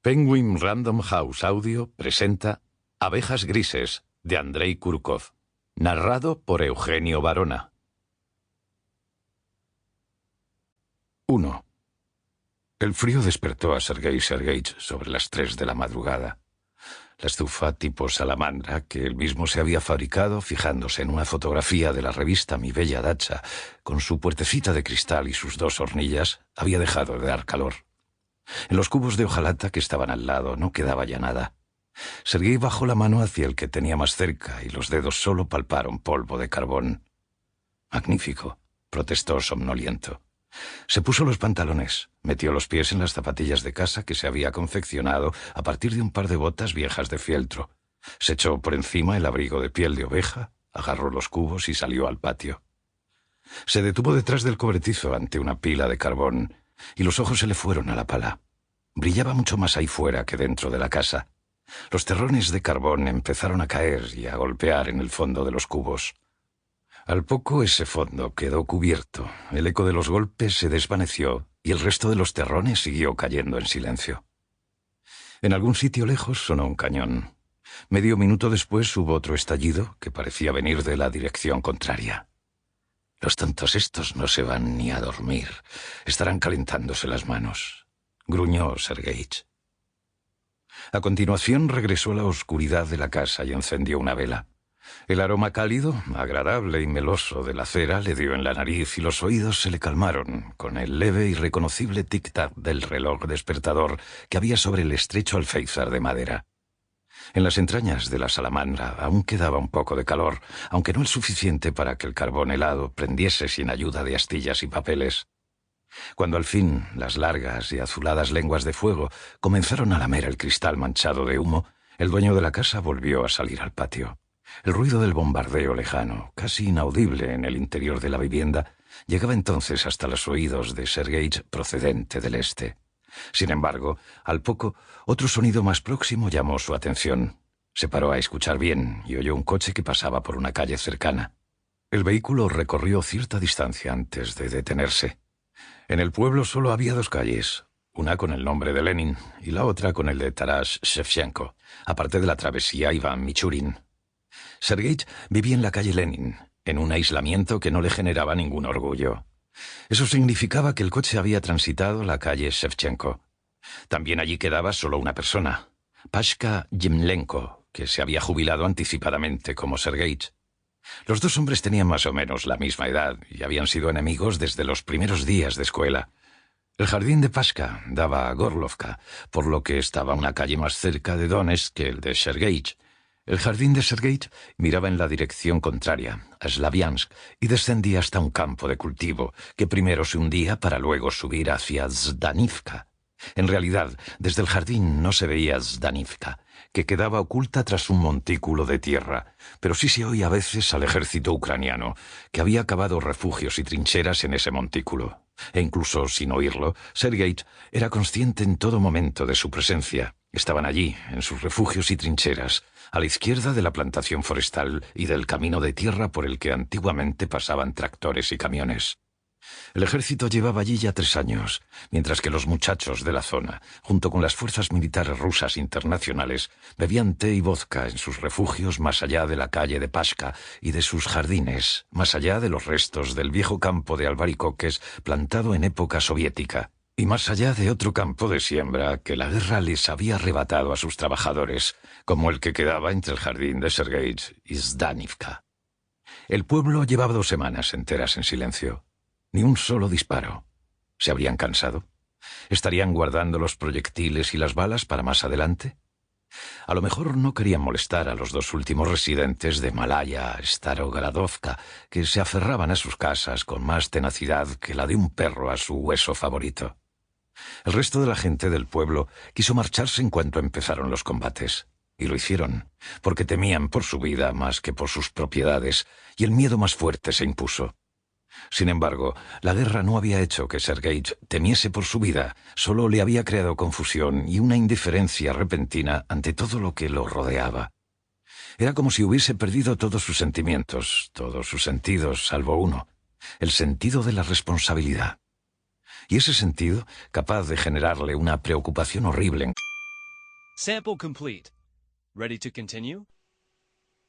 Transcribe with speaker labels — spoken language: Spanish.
Speaker 1: Penguin Random House Audio presenta Abejas Grises, de Andrei Kurkov, narrado por Eugenio Barona. 1. El frío despertó a Sergei Sergeich sobre las 3 de la madrugada. La estufa tipo salamandra, que él mismo se había fabricado fijándose en una fotografía de la revista Mi Bella Dacha, con su puertecita de cristal y sus 2 hornillas, había dejado de dar calor. En los cubos de hojalata que estaban al lado no quedaba ya nada. Sergei bajó la mano hacia el que tenía más cerca y los dedos solo palparon polvo de carbón. «Magnífico», protestó somnoliento. Se puso los pantalones, metió los pies en las zapatillas de casa que se había confeccionado a partir de un par de botas viejas de fieltro. Se echó por encima el abrigo de piel de oveja, agarró los cubos y salió al patio. Se detuvo detrás del cobertizo ante una pila de carbón y los ojos se le fueron a la pala. Brillaba mucho más ahí fuera que dentro de la casa. Los terrones de carbón empezaron a caer y a golpear en el fondo de los cubos. Al poco ese fondo quedó cubierto, el eco de los golpes se desvaneció y el resto de los terrones siguió cayendo en silencio. En algún sitio lejos sonó un cañón. Medio minuto después hubo otro estallido que parecía venir de la dirección contraria. «Los tontos estos no se van ni a dormir. Estarán calentándose las manos», gruñó Sergeich. A continuación regresó a la oscuridad de la casa y encendió una vela. El aroma cálido, agradable y meloso de la cera le dio en la nariz y los oídos se le calmaron con el leve y reconocible tic-tac del reloj despertador que había sobre el estrecho alféizar de madera. En las entrañas de la salamandra aún quedaba un poco de calor, aunque no el suficiente para que el carbón helado prendiese sin ayuda de astillas y papeles. Cuando al fin las largas y azuladas lenguas de fuego comenzaron a lamer el cristal manchado de humo, el dueño de la casa volvió a salir al patio. El ruido del bombardeo lejano, casi inaudible en el interior de la vivienda, llegaba entonces hasta los oídos de Sergeich procedente del este. Sin embargo, al poco, otro sonido más próximo llamó su atención. Se paró a escuchar bien y oyó un coche que pasaba por una calle cercana. El vehículo recorrió cierta distancia antes de detenerse. En el pueblo solo había 2 calles, una con el nombre de Lenin y la otra con el de Taras Shevchenko, aparte de la travesía Iván Michurin. Sergeich vivía en la calle Lenin, en un aislamiento que no le generaba ningún orgullo. Eso significaba que el coche había transitado la calle Shevchenko. También allí quedaba solo una persona, Pashka Yemlenko, que se había jubilado anticipadamente como Sergeich. Los 2 hombres tenían más o menos la misma edad y habían sido enemigos desde los primeros días de escuela. El jardín de Pashka daba a Gorlovka, por lo que estaba una calle más cerca de Donetsk que el de Sergeich. El jardín de Sergeich miraba en la dirección contraria, a Slaviansk, y descendía hasta un campo de cultivo, que primero se hundía para luego subir hacia Zdanivka. En realidad, desde el jardín no se veía Zdanivka, que quedaba oculta tras un montículo de tierra, pero sí se oía a veces al ejército ucraniano, que había cavado refugios y trincheras en ese montículo. E incluso sin oírlo, Sergeich era consciente en todo momento de su presencia. Estaban allí, en sus refugios y trincheras, a la izquierda de la plantación forestal y del camino de tierra por el que antiguamente pasaban tractores y camiones. El ejército llevaba allí ya 3 años, mientras que los muchachos de la zona, junto con las fuerzas militares rusas internacionales, bebían té y vodka en sus refugios más allá de la calle de Pashka y de sus jardines, más allá de los restos del viejo campo de albaricoques plantado en época soviética, y más allá de otro campo de siembra que la guerra les había arrebatado a sus trabajadores, como el que quedaba entre el jardín de Sergeich y Zdanivka. El pueblo llevaba 2 semanas enteras en silencio. Ni un solo disparo. ¿Se habrían cansado? ¿Estarían guardando los proyectiles y las balas para más adelante? A lo mejor no querían molestar a los 2 últimos residentes de Malaya, Starogaradovka, que se aferraban a sus casas con más tenacidad que la de un perro a su hueso favorito. El resto de la gente del pueblo quiso marcharse en cuanto empezaron los combates. Y lo hicieron, porque temían por su vida más que por sus propiedades, y el miedo más fuerte se impuso. Sin embargo, la guerra no había hecho que Sergeich temiese por su vida, solo le había creado confusión y una indiferencia repentina ante todo lo que lo rodeaba. Era como si hubiese perdido todos sus sentimientos, todos sus sentidos, salvo uno, el sentido de la responsabilidad. Y ese sentido, capaz de generarle una preocupación horrible
Speaker 2: Sample complete. Ready to continue?